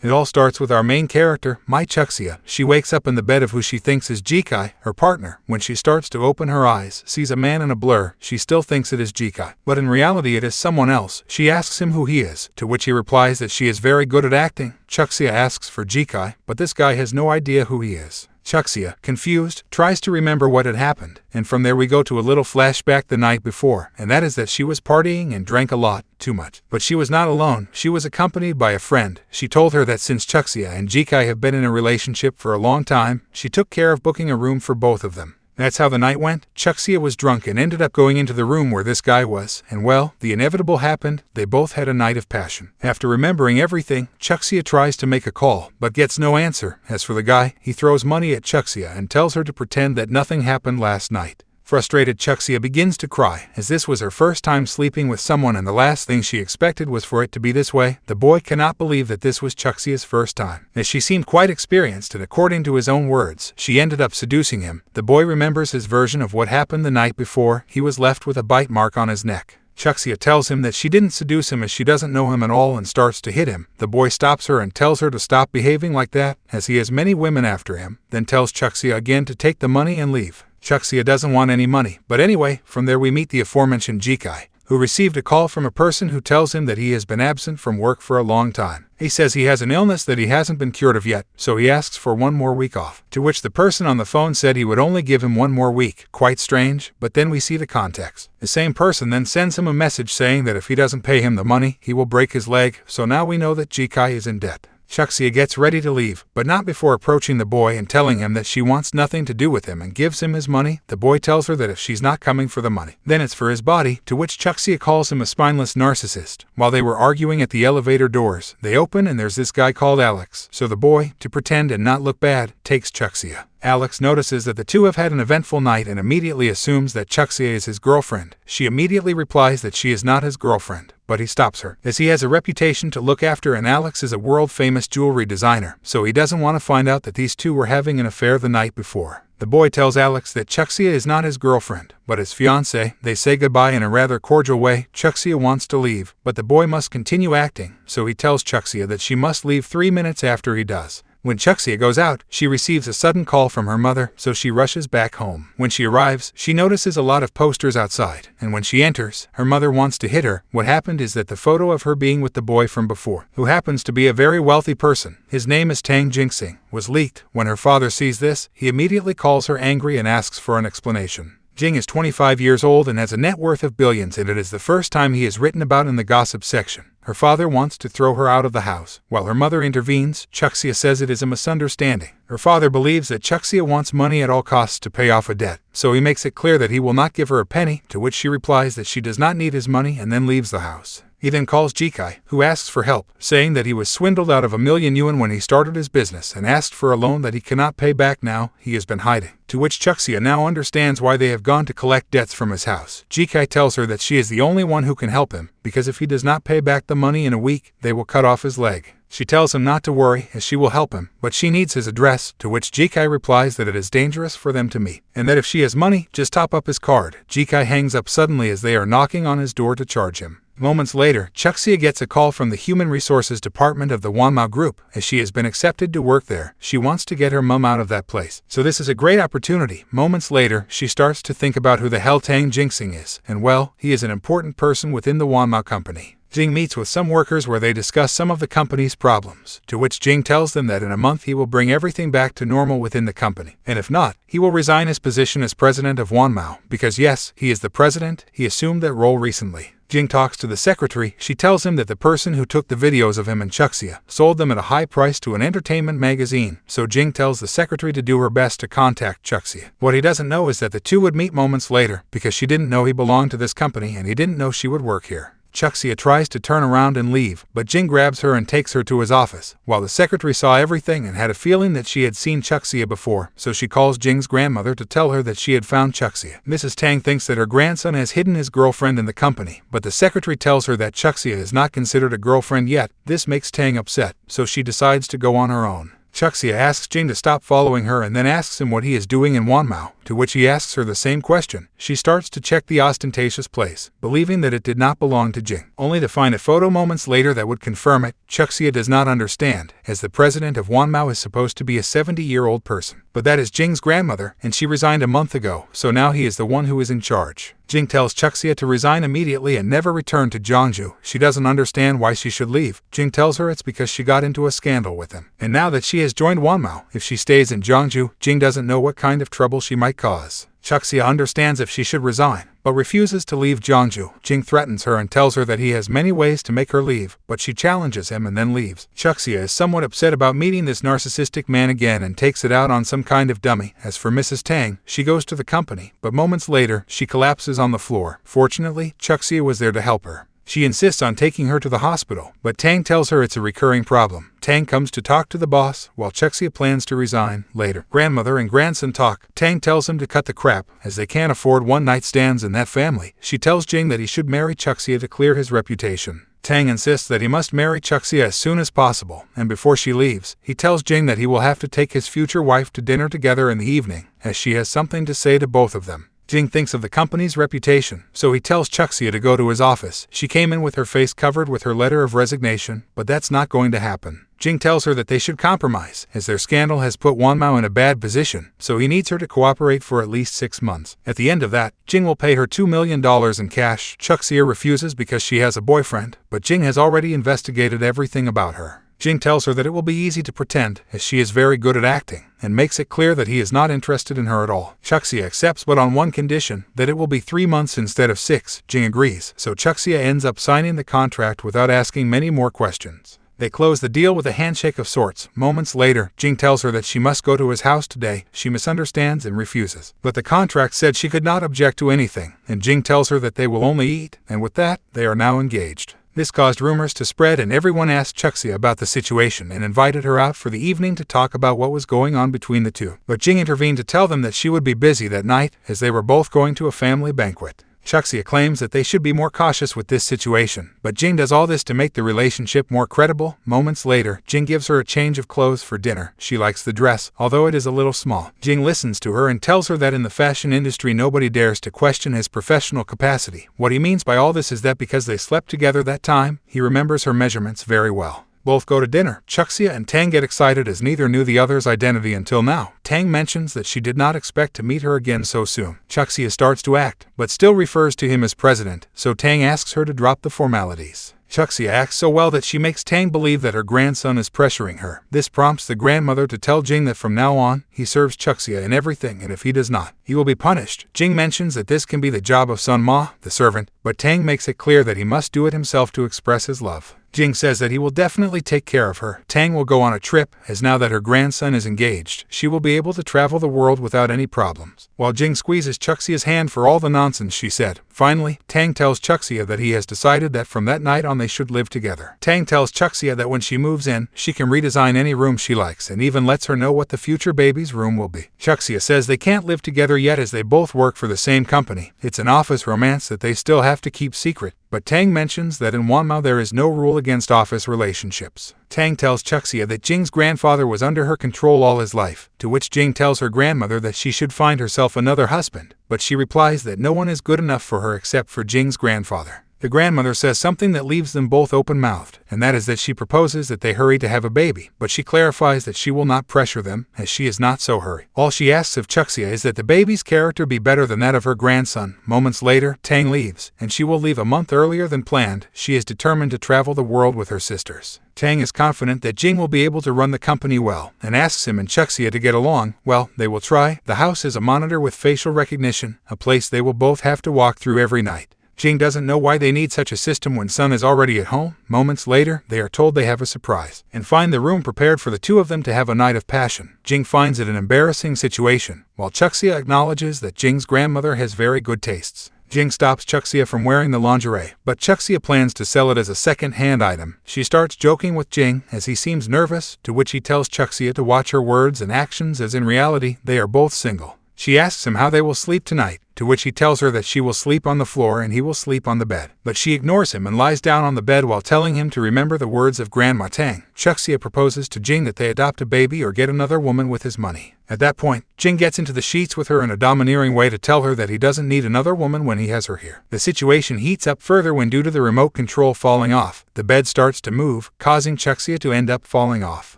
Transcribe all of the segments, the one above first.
It all starts with our main character, Mai Chuxia. She wakes up in the bed of who she thinks is Jikai, her partner. When she starts to open her eyes, sees a man in a blur, she still thinks it is Jikai. But in reality it is someone else. She asks him who he is, to which he replies that she is very good at acting. Chuxia asks for Jikai, but this guy has no idea who he is. Chuxia, confused, tries to remember what had happened, and from there we go to a little flashback the night before, and that is that she was partying and drank a lot, too much. But she was not alone, she was accompanied by a friend. She told her that since Chuxia and Jikai have been in a relationship for a long time, she took care of booking a room for both of them. That's how the night went. Chuxia was drunk and ended up going into the room where this guy was, and well, the inevitable happened. They both had a night of passion. After remembering everything, Chuxia tries to make a call, but gets no answer. As for the guy, he throws money at Chuxia and tells her to pretend that nothing happened last night. Frustrated, Chuxia begins to cry, as this was her first time sleeping with someone and the last thing she expected was for it to be this way. The boy cannot believe that this was Chuxia's first time, as she seemed quite experienced and according to his own words, she ended up seducing him. The boy remembers his version of what happened the night before. He was left with a bite mark on his neck. Chuxia tells him that she didn't seduce him as she doesn't know him at all and starts to hit him. The boy stops her and tells her to stop behaving like that, as he has many women after him, then tells Chuxia again to take the money and leave. Chuxia doesn't want any money, but anyway, from there we meet the aforementioned Jikai, who received a call from a person who tells him that he has been absent from work for a long time. He says he has an illness that he hasn't been cured of yet, so he asks for 1 more week off, to which the person on the phone said he would only give him 1 more week. Quite strange, but then we see the context. The same person then sends him a message saying that if he doesn't pay him the money, he will break his leg, so now we know that Jikai is in debt. Chuxia gets ready to leave, but not before approaching the boy and telling him that she wants nothing to do with him and gives him his money. The boy tells her that if she's not coming for the money, then it's for his body, to which Chuxia calls him a spineless narcissist. While they were arguing at the elevator doors, they open and there's this guy called Alex, so the boy, to pretend and not look bad, takes Chuxia. Alex notices that the two have had an eventful night and immediately assumes that Chuxia is his girlfriend. She immediately replies that she is not his girlfriend, but he stops her, as he has a reputation to look after and Alex is a world-famous jewelry designer, so he doesn't want to find out that these two were having an affair the night before. The boy tells Alex that Chuxia is not his girlfriend, but his fiancée. They say goodbye in a rather cordial way. Chuxia wants to leave, but the boy must continue acting, so he tells Chuxia that she must leave 3 minutes after he does. When Chuxia goes out, she receives a sudden call from her mother, so she rushes back home. When she arrives, she notices a lot of posters outside, and when she enters, her mother wants to hit her. What happened is that the photo of her being with the boy from before, who happens to be a very wealthy person, his name is Tang Jinxing, was leaked. When her father sees this, he immediately calls her angry and asks for an explanation. Jing is 25 years old and has a net worth of billions, and it is the first time he is written about in the gossip section. Her father wants to throw her out of the house. While her mother intervenes, Chuxia says it is a misunderstanding. Her father believes that Chuxia wants money at all costs to pay off a debt, so he makes it clear that he will not give her a penny, to which she replies that she does not need his money and then leaves the house. He then calls Jikai, who asks for help, saying that he was swindled out of 1,000,000 yuan when he started his business and asked for a loan that he cannot pay back now. He has been hiding, to which Chuxia now understands why they have gone to collect debts from his house. Jikai tells her that she is the only one who can help him, because if he does not pay back the money in a week, they will cut off his leg. She tells him not to worry, as she will help him, but she needs his address, to which Jikai replies that it is dangerous for them to meet, and that if she has money, just top up his card. Jikai hangs up suddenly as they are knocking on his door to charge him. Moments later, Chuxia gets a call from the Human Resources Department of the Wanmao Group. As she has been accepted to work there, she wants to get her mum out of that place. So this is a great opportunity. Moments later, she starts to think about who the hell Tang Jinxing is, and well, he is an important person within the Wanmao company. Jing meets with some workers where they discuss some of the company's problems, to which Jing tells them that in a month he will bring everything back to normal within the company, and if not, he will resign his position as president of Wanmao, because yes, he is the president, he assumed that role recently. Jing talks to the secretary. She tells him that the person who took the videos of him and Chuxia sold them at a high price to an entertainment magazine, so Jing tells the secretary to do her best to contact Chuxia. What he doesn't know is that the two would meet moments later, because she didn't know he belonged to this company and he didn't know she would work here. Chuxia tries to turn around and leave, but Jing grabs her and takes her to his office. While the secretary saw everything and had a feeling that she had seen Chuxia before, so she calls Jing's grandmother to tell her that she had found Chuxia. Mrs. Tang thinks that her grandson has hidden his girlfriend in the company, but the secretary tells her that Chuxia is not considered a girlfriend yet. This makes Tang upset, so she decides to go on her own. Chuxia asks Jing to stop following her and then asks him what he is doing in Wanmao, to which he asks her the same question. She starts to check the ostentatious place, believing that it did not belong to Jing, only to find a photo moments later that would confirm it. Chuxia does not understand, as the president of Wanmao is supposed to be a 70-year-old person. But that is Jing's grandmother, and she resigned a month ago, so now he is the one who is in charge. Jing tells Chuxia to resign immediately and never return to Jiangju. She doesn't understand why she should leave. Jing tells her it's because she got into a scandal with him. And now that she has joined Wanmao, if she stays in Jiangju, Jing doesn't know what kind of trouble she might cause. Chuxia understands if she should resign, but refuses to leave Jiangju. Jing threatens her and tells her that he has many ways to make her leave, but she challenges him and then leaves. Chuxia is somewhat upset about meeting this narcissistic man again and takes it out on some kind of dummy. As for Mrs. Tang, she goes to the company, but moments later, she collapses on the floor. Fortunately, Chuxia was there to help her. She insists on taking her to the hospital, but Tang tells her it's a recurring problem. Tang comes to talk to the boss, while Chuxia plans to resign. Later, grandmother and grandson talk. Tang tells him to cut the crap, as they can't afford one-night stands in that family. She tells Jing that he should marry Chuxia to clear his reputation. Tang insists that he must marry Chuxia as soon as possible, and before she leaves, he tells Jing that he will have to take his future wife to dinner together in the evening, as she has something to say to both of them. Jing thinks of the company's reputation, so he tells Chuxia to go to his office. She came in with her face covered with her letter of resignation, but that's not going to happen. Jing tells her that they should compromise, as their scandal has put Wanmao in a bad position, so he needs her to cooperate for at least 6 months. At the end of that, Jing will pay her $2 million in cash. Chuxia refuses because she has a boyfriend, but Jing has already investigated everything about her. Jing tells her that it will be easy to pretend, as she is very good at acting, and makes it clear that he is not interested in her at all. Chuxia accepts, but on one condition, that it will be 3 months instead of 6. Jing agrees, so Chuxia ends up signing the contract without asking many more questions. They close the deal with a handshake of sorts. Moments later, Jing tells her that she must go to his house today. She misunderstands and refuses. But the contract said she could not object to anything, and Jing tells her that they will only eat, and with that, they are now engaged. This caused rumors to spread, and everyone asked Chuxia about the situation and invited her out for the evening to talk about what was going on between the two. But Jing intervened to tell them that she would be busy that night, as they were both going to a family banquet. Chuxia claims that they should be more cautious with this situation, but Jing does all this to make the relationship more credible. Moments later, Jing gives her a change of clothes for dinner. She likes the dress, although it is a little small. Jing listens to her and tells her that in the fashion industry nobody dares to question his professional capacity. What he means by all this is that because they slept together that time, he remembers her measurements very well. Both go to dinner. Chuxia and Tang get excited as neither knew the other's identity until now. Tang mentions that she did not expect to meet her again so soon. Chuxia starts to act, but still refers to him as president, so Tang asks her to drop the formalities. Chuxia acts so well that she makes Tang believe that her grandson is pressuring her. This prompts the grandmother to tell Jing that from now on, he serves Chuxia in everything, and if he does not, he will be punished. Jing mentions that this can be the job of Sun Ma, the servant, but Tang makes it clear that he must do it himself to express his love. Jing says that he will definitely take care of her. Tang will go on a trip, as now that her grandson is engaged, she will be able to travel the world without any problems. While Jing squeezes Chuxia's hand for all the nonsense she said. Finally, Tang tells Chuxia that he has decided that from that night on they should live together. Tang tells Chuxia that when she moves in, she can redesign any room she likes and even lets her know what the future baby's room will be. Chuxia says they can't live together yet as they both work for the same company. It's an office romance that they still have to keep secret. But Tang mentions that in Wanmao there is no rule against office relationships. Tang tells Chuxia that Jing's grandfather was under her control all his life, to which Jing tells her grandmother that she should find herself another husband, but she replies that no one is good enough for her except for Jing's grandfather. The grandmother says something that leaves them both open-mouthed, and that is that she proposes that they hurry to have a baby, but she clarifies that she will not pressure them, as she is not so hurry. All she asks of Chuxia is that the baby's character be better than that of her grandson. Moments later, Tang leaves, and she will leave a month earlier than planned. She is determined to travel the world with her sisters. Tang is confident that Jing will be able to run the company well, and asks him and Chuxia to get along. Well, they will try. The house is a monitor with facial recognition, a place they will both have to walk through every night. Jing doesn't know why they need such a system when Sun is already at home. Moments later, they are told they have a surprise, and find the room prepared for the two of them to have a night of passion. Jing finds it an embarrassing situation, while Chuxia acknowledges that Jing's grandmother has very good tastes. Jing stops Chuxia from wearing the lingerie, but Chuxia plans to sell it as a second-hand item. She starts joking with Jing as he seems nervous, to which he tells Chuxia to watch her words and actions as in reality, they are both single. She asks him how they will sleep tonight, to which he tells her that she will sleep on the floor and he will sleep on the bed. But she ignores him and lies down on the bed while telling him to remember the words of Grandma Tang. Chuxia proposes to Jing that they adopt a baby or get another woman with his money. At that point, Jing gets into the sheets with her in a domineering way to tell her that he doesn't need another woman when he has her here. The situation heats up further when, due to the remote control falling off, the bed starts to move, causing Chuxia to end up falling off.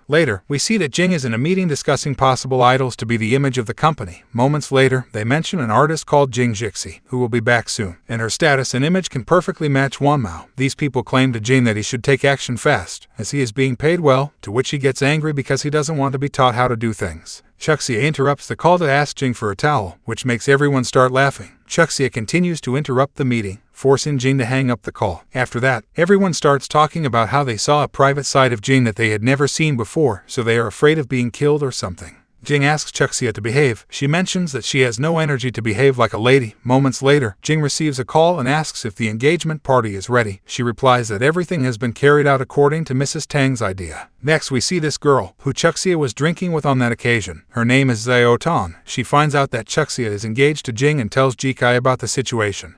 Later, we see that Jing is in a meeting discussing possible idols to be the image of the company. Moments later, they mention an artist called Jing Jixi, who will be back soon. In her status and image can perfectly match Wanmao. These people claim to Jing that he should take action fast, as he is being paid well, to which he gets angry because he doesn't want to be taught how to do things. Chuxia interrupts the call to ask Jing for a towel, which makes everyone start laughing. Chuxia continues to interrupt the meeting, forcing Jing to hang up the call. After that, everyone starts talking about how they saw a private side of Jing that they had never seen before, so they are afraid of being killed or something. Jing asks Chuxia to behave. She mentions that she has no energy to behave like a lady. Moments later, Jing receives a call and asks if the engagement party is ready. She replies that everything has been carried out according to Mrs. Tang's idea. Next, we see this girl, who Chuxia was drinking with on that occasion. Her name is Xiao Tan. She finds out that Chuxia is engaged to Jing and tells Jikai about the situation.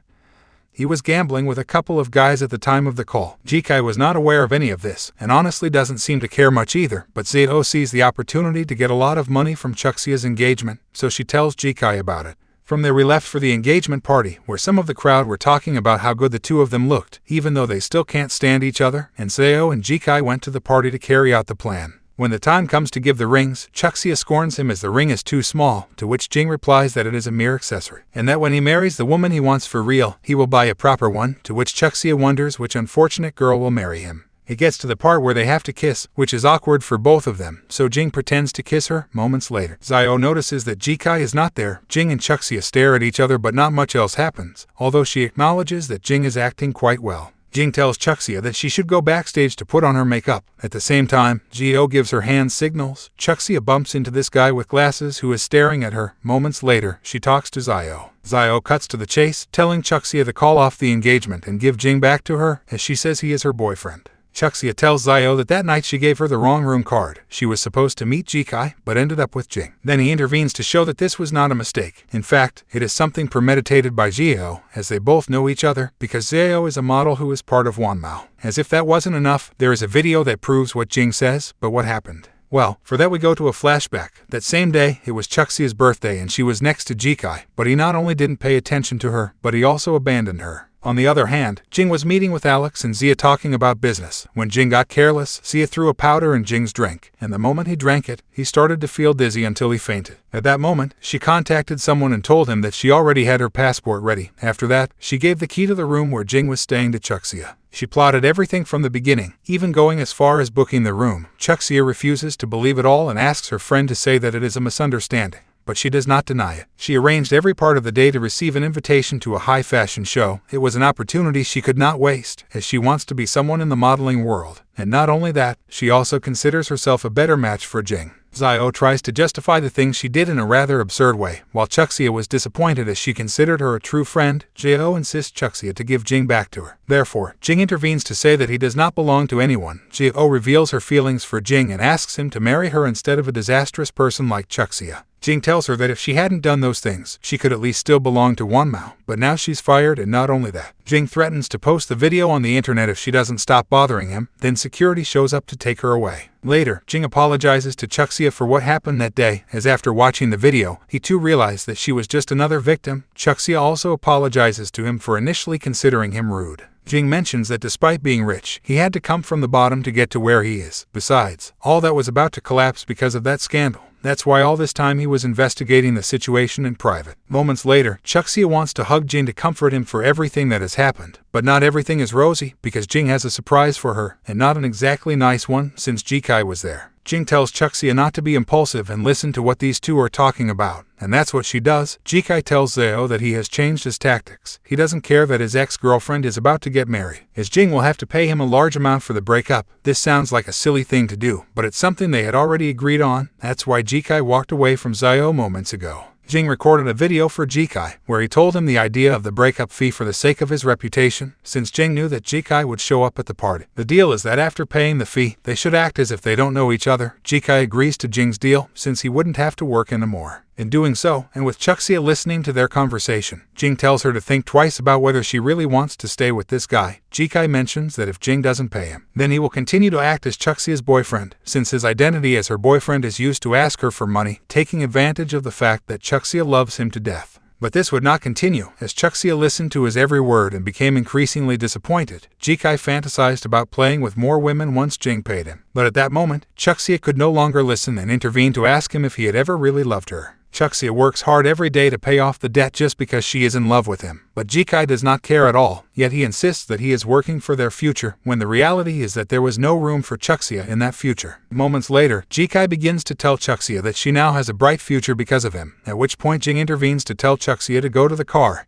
He was gambling with a couple of guys at the time of the call. Jikai was not aware of any of this, and honestly doesn't seem to care much either, but Xiao sees the opportunity to get a lot of money from Chuxia's engagement, so she tells Jikai about it. From there we left for the engagement party, where some of the crowd were talking about how good the two of them looked, even though they still can't stand each other, and Xiao and Jikai went to the party to carry out the plan. When the time comes to give the rings, Chuxia scorns him as the ring is too small, to which Jing replies that it is a mere accessory, and that when he marries the woman he wants for real, he will buy a proper one, to which Chuxia wonders which unfortunate girl will marry him. It gets to the part where they have to kiss, which is awkward for both of them, so Jing pretends to kiss her. Moments later, Xiao notices that Jikai is not there. Jing and Chuxia stare at each other, but not much else happens, although she acknowledges that Jing is acting quite well. Jing tells Chuxia that she should go backstage to put on her makeup. At the same time, Xiao gives her hand signals. Chuxia bumps into this guy with glasses who is staring at her. Moments later, she talks to Xiao. Xiao cuts to the chase, telling Chuxia to call off the engagement and give Jing back to her, as she says he is her boyfriend. Chuxia tells Xiao that night she gave her the wrong room card. She was supposed to meet Jikai, but ended up with Jing. Then he intervenes to show that this was not a mistake. In fact, it is something premeditated by Xiao, as they both know each other, because Xiao is a model who is part of Wanmao. As if that wasn't enough, there is a video that proves what Jing says, but what happened? Well, for that we go to a flashback. That same day, it was Chuxia's birthday and she was next to Jikai, but he not only didn't pay attention to her, but he also abandoned her. On the other hand, Jing was meeting with Alex and Zia talking about business. When Jing got careless, Zia threw a powder in Jing's drink, and the moment he drank it, he started to feel dizzy until he fainted. At that moment, she contacted someone and told him that she already had her passport ready. After that, she gave the key to the room where Jing was staying to Chuxia. She plotted everything from the beginning, even going as far as booking the room. Chuxia refuses to believe it all and asks her friend to say that it is a misunderstanding, but she does not deny it. She arranged every part of the day to receive an invitation to a high-fashion show. It was an opportunity she could not waste, as she wants to be someone in the modeling world. And not only that, she also considers herself a better match for Jing. Xiao tries to justify the things she did in a rather absurd way. While Chuxia was disappointed as she considered her a true friend, Xiao insists Chuxia to give Jing back to her. Therefore, Jing intervenes to say that he does not belong to anyone. Xiao reveals her feelings for Jing and asks him to marry her instead of a disastrous person like Chuxia. Jing tells her that if she hadn't done those things, she could at least still belong to Wanmao, but now she's fired, and not only that. Jing threatens to post the video on the internet if she doesn't stop bothering him, then security shows up to take her away. Later, Jing apologizes to Chuxia for what happened that day, as after watching the video, he too realized that she was just another victim. Chuxia also apologizes to him for initially considering him rude. Jing mentions that despite being rich, he had to come from the bottom to get to where he is. Besides, all that was about to collapse because of that scandal. That's why all this time he was investigating the situation in private. Moments later, Chuxia wants to hug Jing to comfort him for everything that has happened. But not everything is rosy, because Jing has a surprise for her, and not an exactly nice one, since Jikai was there. Jing tells Chuxia not to be impulsive and listen to what these two are talking about, and that's what she does. Jikai tells Xiao that he has changed his tactics. He doesn't care that his ex-girlfriend is about to get married, as Jing will have to pay him a large amount for the breakup. This sounds like a silly thing to do, but it's something they had already agreed on. That's why Jikai walked away from Xiao moments ago. Jing recorded a video for Jikai, where he told him the idea of the breakup fee for the sake of his reputation, since Jing knew that Jikai would show up at the party. The deal is that after paying the fee, they should act as if they don't know each other. Jikai agrees to Jing's deal, since he wouldn't have to work anymore. In doing so, and with Chuxia listening to their conversation, Jing tells her to think twice about whether she really wants to stay with this guy. Jikai mentions that if Jing doesn't pay him, then he will continue to act as Chuxia's boyfriend, since his identity as her boyfriend is used to ask her for money, taking advantage of the fact that Chuxia loves him to death. But this would not continue, as Chuxia listened to his every word and became increasingly disappointed. Jikai fantasized about playing with more women once Jing paid him. But at that moment, Chuxia could no longer listen and intervened to ask him if he had ever really loved her. Chuxia works hard every day to pay off the debt just because she is in love with him. But Jikai does not care at all, yet he insists that he is working for their future, when the reality is that there was no room for Chuxia in that future. Moments later, Jikai begins to tell Chuxia that she now has a bright future because of him, at which point Jing intervenes to tell Chuxia to go to the car.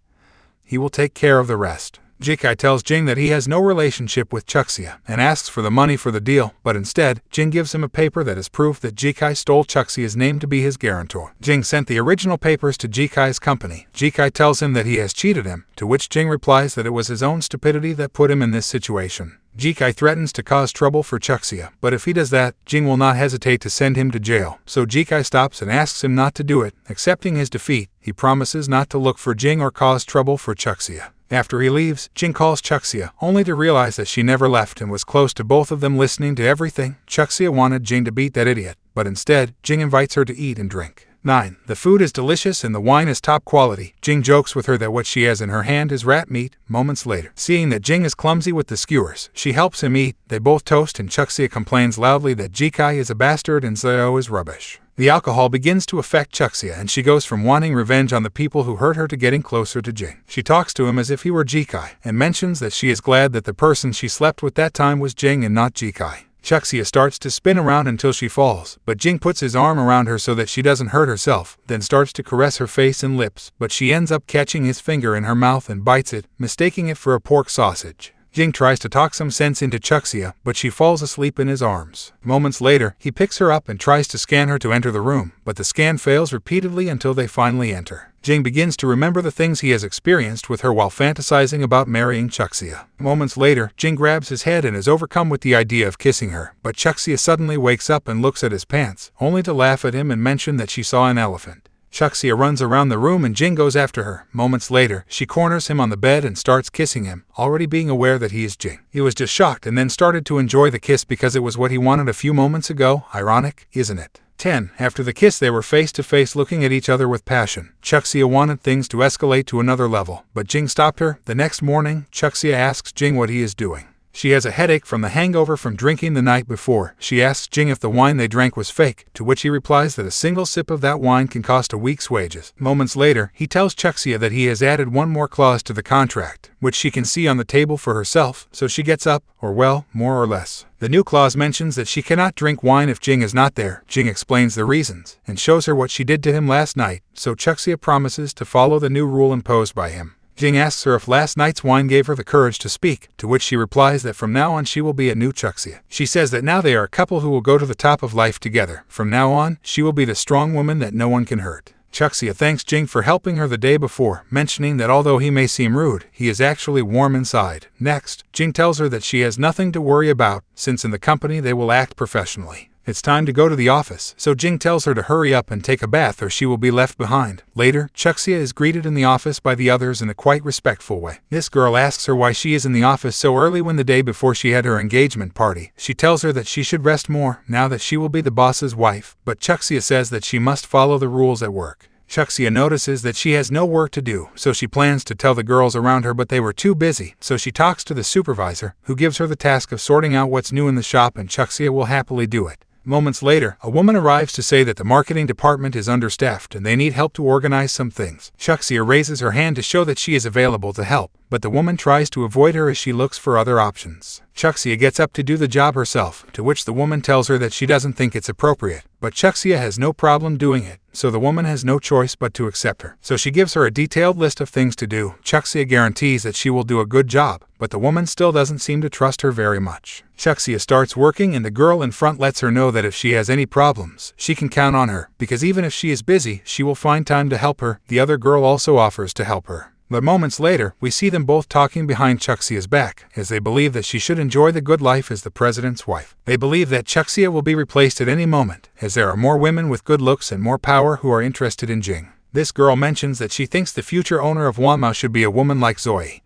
He will take care of the rest. Jikai tells Jing that he has no relationship with Chuxia and asks for the money for the deal, but instead, Jing gives him a paper that is proof that Jikai stole Chuxia's name to be his guarantor. Jing sent the original papers to Jikai's company. Jikai tells him that he has cheated him, to which Jing replies that it was his own stupidity that put him in this situation. Jikai threatens to cause trouble for Chuxia, but if he does that, Jing will not hesitate to send him to jail. So Jikai stops and asks him not to do it. Accepting his defeat, he promises not to look for Jing or cause trouble for Chuxia. After he leaves, Jing calls Chuxia, only to realize that she never left and was close to both of them listening to everything. Chuxia wanted Jing to beat that idiot, but instead, Jing invites her to eat and drink. 9. The food is delicious and the wine is top quality. Jing jokes with her that what she has in her hand is rat meat. Moments later, seeing that Jing is clumsy with the skewers, she helps him eat. They both toast and Chuxia complains loudly that Jikai is a bastard and Zhao is rubbish. The alcohol begins to affect Chuxia and she goes from wanting revenge on the people who hurt her to getting closer to Jing. She talks to him as if he were Jikai and mentions that she is glad that the person she slept with that time was Jing and not Jikai. Chuxia starts to spin around until she falls, but Jing puts his arm around her so that she doesn't hurt herself, then starts to caress her face and lips, but she ends up catching his finger in her mouth and bites it, mistaking it for a pork sausage. Jing tries to talk some sense into Chuxia, but she falls asleep in his arms. Moments later, he picks her up and tries to scan her to enter the room, but the scan fails repeatedly until they finally enter. Jing begins to remember the things he has experienced with her while fantasizing about marrying Chuxia. Moments later, Jing grabs his head and is overcome with the idea of kissing her, but Chuxia suddenly wakes up and looks at his pants, only to laugh at him and mention that she saw an elephant. Chuxia runs around the room and Jing goes after her. Moments later, she corners him on the bed and starts kissing him, already being aware that he is Jing. He was just shocked and then started to enjoy the kiss because it was what he wanted a few moments ago. Ironic, isn't it? 10. After the kiss they were face to face looking at each other with passion. Chuxia wanted things to escalate to another level, but Jing stopped her. The next morning, Chuxia asks Jing what he is doing. She has a headache from the hangover from drinking the night before. She asks Jing if the wine they drank was fake, to which he replies that a single sip of that wine can cost a week's wages. Moments later, he tells Chuxia that he has added one more clause to the contract, which she can see on the table for herself, so she gets up, or well, more or less. The new clause mentions that she cannot drink wine if Jing is not there. Jing explains the reasons, and shows her what she did to him last night, so Chuxia promises to follow the new rule imposed by him. Jing asks her if last night's wine gave her the courage to speak, to which she replies that from now on she will be a new Chuxia. She says that now they are a couple who will go to the top of life together. From now on, she will be the strong woman that no one can hurt. Chuxia thanks Jing for helping her the day before, mentioning that although he may seem rude, he is actually warm inside. Next, Jing tells her that she has nothing to worry about, since in the company they will act professionally. It's time to go to the office, so Jing tells her to hurry up and take a bath or she will be left behind. Later, Chuxia is greeted in the office by the others in a quite respectful way. This girl asks her why she is in the office so early when the day before she had her engagement party. She tells her that she should rest more, now that she will be the boss's wife, but Chuxia says that she must follow the rules at work. Chuxia notices that she has no work to do, so she plans to tell the girls around her but they were too busy, so she talks to the supervisor, who gives her the task of sorting out what's new in the shop and Chuxia will happily do it. Moments later, a woman arrives to say that the marketing department is understaffed and they need help to organize some things. Chuxia raises her hand to show that she is available to help, but the woman tries to avoid her as she looks for other options. Chuxia gets up to do the job herself, to which the woman tells her that she doesn't think it's appropriate, but Chuxia has no problem doing it, so the woman has no choice but to accept her. So she gives her a detailed list of things to do. Chuxia guarantees that she will do a good job, but the woman still doesn't seem to trust her very much. Chuxia starts working and the girl in front lets her know that if she has any problems, she can count on her, because even if she is busy, she will find time to help her. The other girl also offers to help her. But moments later, we see them both talking behind Chuxia's back, as they believe that she should enjoy the good life as the president's wife. They believe that Chuxia will be replaced at any moment, as there are more women with good looks and more power who are interested in Jing. This girl mentions that she thinks the future owner of Wanmao should be a woman like Zoe,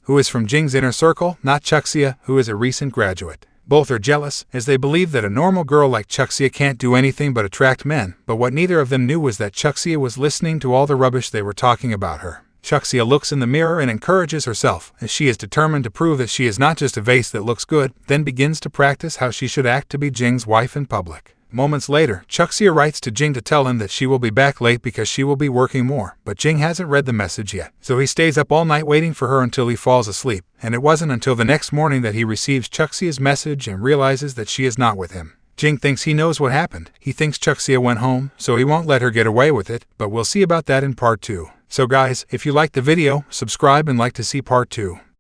who is from Jing's inner circle, not Chuxia, who is a recent graduate. Both are jealous, as they believe that a normal girl like Chuxia can't do anything but attract men, but what neither of them knew was that Chuxia was listening to all the rubbish they were talking about her. Chuxia looks in the mirror and encourages herself, as she is determined to prove that she is not just a vase that looks good, then begins to practice how she should act to be Jing's wife in public. Moments later, Chuxia writes to Jing to tell him that she will be back late because she will be working more, but Jing hasn't read the message yet, so he stays up all night waiting for her until he falls asleep, and it wasn't until the next morning that he receives Chuxia's message and realizes that she is not with him. Jing thinks he knows what happened. He thinks Chuxia went home, so he won't let her get away with it, but we'll see about that in part 2. So guys, if you liked the video, subscribe and like to see part 2.